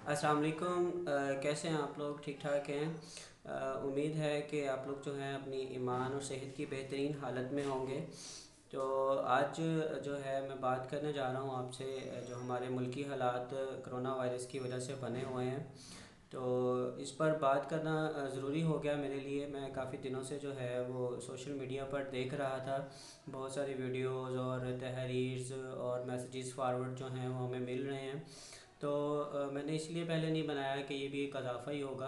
अस्सलाम वालेकुम। कैसे हैं आप लोग? ठीक ठाक हैं? उम्मीद है कि आप लोग जो हैं अपनी ईमान और सेहत की बेहतरीन हालत में होंगे। तो आज जो है मैं बात करने जा रहा हूँ आपसे, जो हमारे मुल्की हालात कोरोना वायरस की वजह से बने हुए हैं। तो इस पर बात करना ज़रूरी हो गया मेरे लिए। मैं काफ़ी दिनों से जो है वो सोशल मीडिया पर देख रहा था, बहुत सारी वीडियोज़ और तहरीर और मैसेजेस फॉरवर्ड जो हैं वो हमें मिल रहे हैं। तो मैंने इसलिए पहले नहीं बनाया कि ये भी एक इजाफ़ा ही होगा।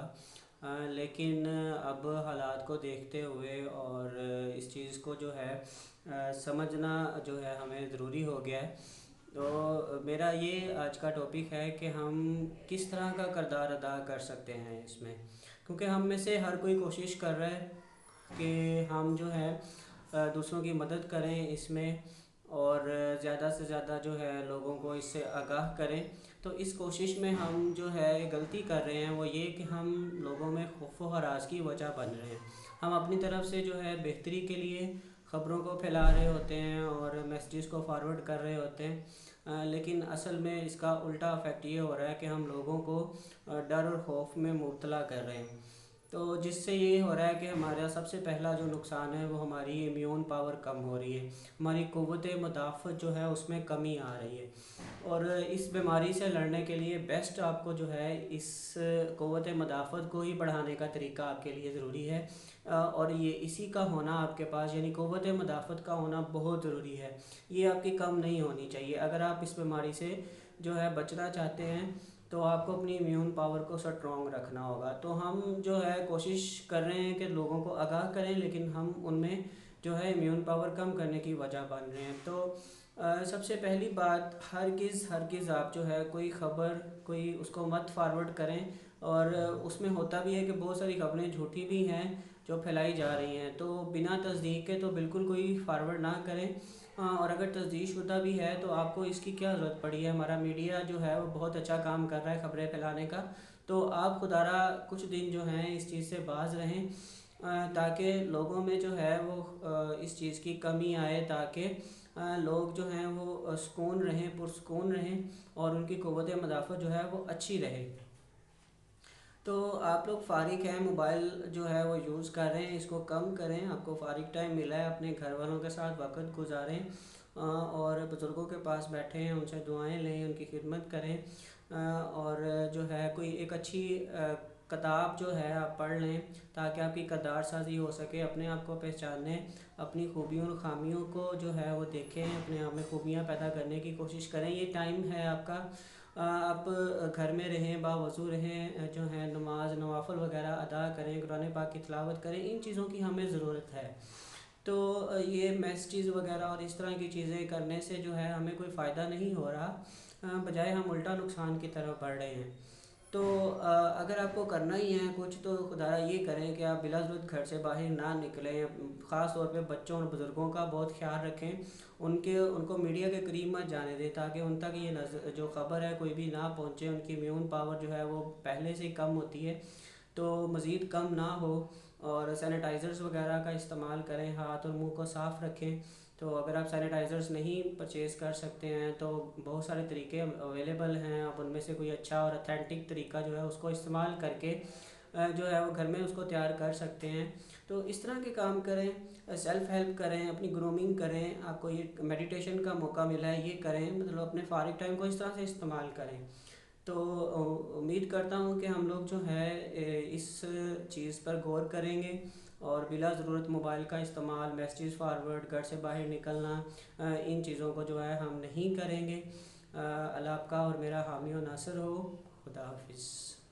लेकिन अब हालात को देखते हुए और इस चीज़ को जो है समझना जो है हमें ज़रूरी हो गया है। तो मेरा ये आज का टॉपिक है कि हम किस तरह का किरदार अदा कर सकते हैं इसमें, क्योंकि हम में से हर कोई कोशिश कर रहा है कि हम जो है दूसरों की मदद करें इसमें, और ज़्यादा से ज़्यादा जो है लोगों को इससे आगाह करें। तो इस कोशिश में हम जो है गलती कर रहे हैं वो ये कि हम लोगों में खौफ व हरास की वजह बन रहे हैं। हम अपनी तरफ से जो है बेहतरी के लिए ख़बरों को फैला रहे होते हैं और मैसेजेस को फॉरवर्ड कर रहे होते हैं, लेकिन असल में इसका उल्टा इफ़ेक्ट ये हो रहा है कि हम लोगों को डर और खौफ में मुब्तला कर रहे हैं। तो जिससे ये हो रहा है कि हमारा सबसे पहला जो नुकसान है वो हमारी इम्यून पावर कम हो रही है, हमारी क़ुव्वत मुदाफ़त जो है उसमें कमी आ रही है। और इस बीमारी से लड़ने के लिए बेस्ट आपको जो है इस क़ुव्वत मुदाफ़त को ही बढ़ाने का तरीका आपके लिए ज़रूरी है। और ये इसी का होना आपके पास, यानी क़ुव्वत मुदाफ़त का होना बहुत ज़रूरी है। ये आपकी कम नहीं होनी चाहिए। अगर आप इस बीमारी से जो है बचना चाहते हैं तो आपको अपनी इम्यून पावर को स्ट्रॉन्ग रखना होगा। तो हम जो है कोशिश कर रहे हैं कि लोगों को आगाह करें, लेकिन हम उनमें जो है इम्यून पावर कम करने की वजह बन रहे हैं। तो सबसे पहली बात, हरगिज़ आप जो है कोई ख़बर कोई उसको मत फॉरवर्ड करें। और उसमें होता भी है कि बहुत सारी ख़बरें झूठी भी हैं जो फैलाई जा रही हैं, तो बिना तस्दीक के तो बिल्कुल कोई फॉरवर्ड ना करें। और अगर तस्दीक शुदा भी है तो आपको इसकी क्या ज़रूरत पड़ी है? हमारा मीडिया जो है वो बहुत अच्छा काम कर रहा है ख़बरें फैलाने का। तो आप खुदारा कुछ दिन जो हैं इस चीज़ से बाज रहें, ताकि लोगों में जो है वो इस चीज़ की कमी आए, ताकि लोग जो हैं वो सुकून रहें, पुरसुकून रहें और उनकी क़ुव्वत मुदाफ़त जो है वो अच्छी रहे। तो आप लोग फ़ारिग हैं, मोबाइल जो है वो यूज़ कर रहे हैं, इसको कम करें। आपको फ़ारिग टाइम मिला है, अपने घर वालों के साथ वक़्त गुजारें, और बुज़ुर्गों के पास बैठें, उनसे दुआएं लें, उनकी खिदमत करें। और जो है कोई एक अच्छी किताब जो है आप पढ़ लें, ताकि आपकी किरदार साज़ी हो सके, अपने आप को पहचानें, अपनी खूबियों और ख़ामियों को जो है वो देखें, अपने आप में खूबियाँ पैदा करने की कोशिश करें। ये टाइम है आपका। आप घर में रहें, बावज़ू रहें, जो है नमाज नवाफ़िल वगैरह अदा करें, कुरान पाक की तिलावत करें। इन चीज़ों की हमें ज़रूरत है। तो ये मैसेजेस वगैरह और इस तरह की चीज़ें करने से जो है हमें कोई फ़ायदा नहीं हो रहा, बजाय हम उल्टा नुकसान की तरफ बढ़ रहे हैं। तो अगर आपको करना ही है कुछ तो खुदारा ये करें कि आप बिला ज़रूरत घर से बाहर ना निकलें। ख़ास तौर पे बच्चों और बुज़ुर्गों का बहुत ख्याल रखें। उनको मीडिया के करीब मत जाने दें, ताकि उन तक ये जो ख़बर है कोई भी ना पहुँचे। उनकी इम्यून पावर जो है वो पहले से ही कम होती है, तो मज़ीद कम ना हो। और सैनिटाइज़र्स वगैरह का इस्तेमाल करें, हाथ और मुंह को साफ़ रखें। तो अगर आप सैनिटाइज़र्स नहीं परचेज़ कर सकते हैं तो बहुत सारे तरीके अवेलेबल हैं, आप उनमें से कोई अच्छा और अथेंटिक तरीका जो है उसको इस्तेमाल करके जो है वो घर में उसको तैयार कर सकते हैं। तो इस तरह के काम करें, सेल्फ़ हेल्प करें, अपनी ग्रूमिंग करें। आपको ये मेडिटेशन का मौका मिला है, ये करें, मतलब अपने फ़ारिग टाइम को इस तरह से इस्तेमाल करें। तो उम्मीद करता हूँ कि हम लोग जो है इस चीज़ पर गौर करेंगे और बिला ज़रूरत मोबाइल का इस्तेमाल, मैसेजेस फॉरवर्ड, घर से बाहर निकलना, इन चीज़ों को जो है हम नहीं करेंगे। अल्लाह आपका और मेरा हामी और नासिर हो। खुदा हाफिज़।